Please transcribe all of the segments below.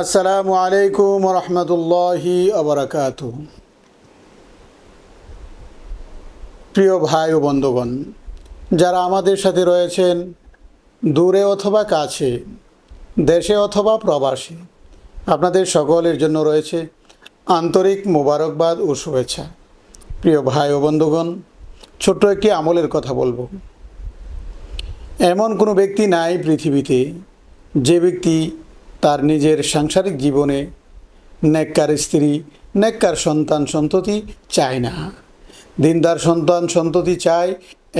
আসসালামু আলাইকুম রহমতুল্লাহি আবরাকাতু। প্রিয় ভাই ও বন্ধুগণ, যারা আমাদের সাথে রয়েছেন দূরে অথবা কাছে, দেশে অথবা প্রবাসী, আপনাদের সকলের জন্য রয়েছে আন্তরিক মোবারকবাদ ও শুভেচ্ছা। প্রিয় ভাই ও বন্ধুগণ, ছোট্ট একটি আমলের কথা বলবো। এমন কোনো ব্যক্তি নাই পৃথিবীতে যে ব্যক্তি তার নিজের সাংসারিক জীবনে নেককার স্ত্রী, নেককার সন্তান সন্ততি চায় না। দিনদার সন্তান সন্ততি চায়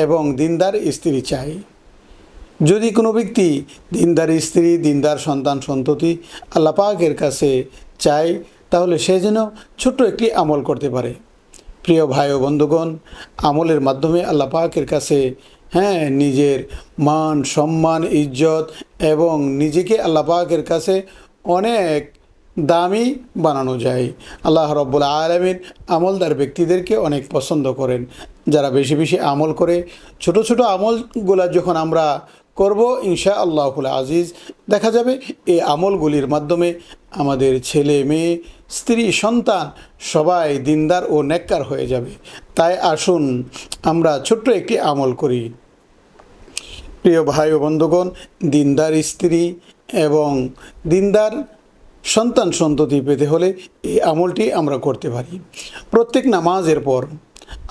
এবং দিনদার স্ত্রী চায়। যদি কোনো ব্যক্তি দিনদার স্ত্রী, দিনদার সন্তান সন্ততি আল্লাহ পাকের কাছে চায়, তাহলে সে যেন ছোট্ট একটি আমল করতে পারে। প্রিয় ভাই ও বন্ধুগণ, আমলের মাধ্যমে আল্লাহ পাকের কাছে নিজের মান, সম্মান, ইজ্জত এবং নিজেকে আল্লাহ পাকের কাছে অনেক দামি বানানো যায়। আল্লাহ রাব্বুল আলামিন আমলদার ব্যক্তিদেরকে অনেক পছন্দ করেন। যারা বেশি বেশি আমল করে, ছোট ছোট আমলগুলা যখন আমরা করব, ইনশাআল্লাহুল আজিজ, দেখা যাবে এই আমলগুলির মাধ্যমে আমাদের ছেলে মেয়ে, স্ত্রী, সন্তান সবাই দিনদার ও নেককার হয়ে যাবে। তাই আসুন আমরা ছোট্ট একটি আমল করি। প্রিয় ভাই ও বন্ধুগণ, দিনদার স্ত্রী এবং দিনদার সন্তান সন্ততি পেতে হলে এই আমলটি আমরা করতে পারি। প্রত্যেক নামাজের পর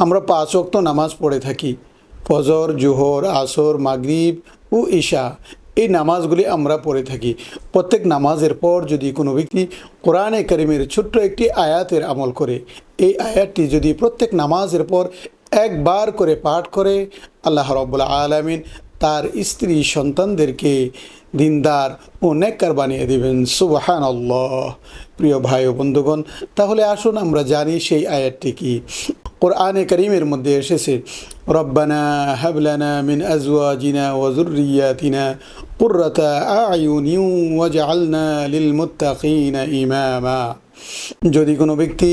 আমরা 5 ওয়াক্ত নামাজ পড়ে থাকি। ফজর, জোহর, আসর, মাগরিব ও ইশা, এই নামাজগুলি আমরা পড়ে থাকি। প্রত্যেক নামাজের পর যদি কোনো ব্যক্তি কোরআনে কারিমের ছোট্ট একটি আয়াতের আমল করে, এই আয়াতটি যদি প্রত্যেক নামাজের পর একবার করে পাঠ করে, আল্লাহ রাব্বুল আলামিন তার স্ত্রী সন্তানদেরকে দিনদার ও নেককার বানিয়ে দিবেন। সুবহানাল্লাহ। প্রিয় ভাই ও বন্ধুগণ, তাহলে আসুন আমরা জানি সেই আয়াতটি কি। কোরআনে কারীমের মধ্যে এসেছে, রব্বানা হাব লানা মিন আজওয়াজিনা ওয়া যুররিয়াতিনা কুররাতা আ'য়ুনিন ওয়াজআলনা লিল মুত্তাকিনা ইমামা। যদি কোনো ব্যক্তি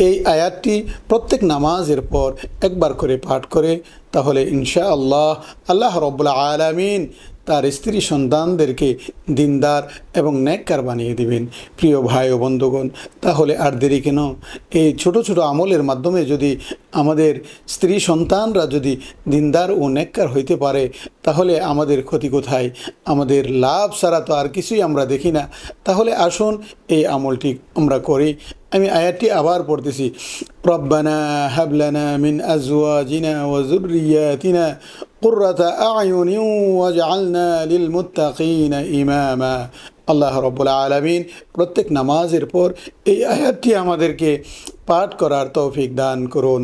এই আয়াতটি প্রত্যেক নামাজের পর একবার করে পাঠ করে, তাহলে ইনশাআল্লাহ আল্লাহ রাব্বুল আলামিন তার স্ত্রী সন্তানদেরকে দিনদার এবং নেককার বানিয়ে দিবেন। প্রিয় ভাই ও বন্ধুগণ, তাহলে আর দেরি কেন? এই ছোট ছোট আমলের মাধ্যমে যদি আমাদের স্ত্রী সন্তানরা যদি দিনদার ও নেককার হইতে পারে, তাহলে আমাদের ক্ষতি কোথায়? আমাদের লাভ ছাড়া তো আর কিছুই আমরা দেখি না। তাহলে আসুন এই আমলটি আমরা করি। আমি আয়াতটি আবার পড়তেছি, রব্বানা হাব লানা মিন আজওয়াজিনা ওয়া যুররিয়াতিনা কুররাতা আ'য়ুনিন ওয়াজআলনা লিল মুত্তাকিনা ইমামা। আল্লাহ রাব্বুল আলামিন প্রত্যেক নামাজের পর এই আয়াতটি আমাদেরকে পাঠ করার তৌফিক দান করুন।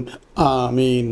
আমিন।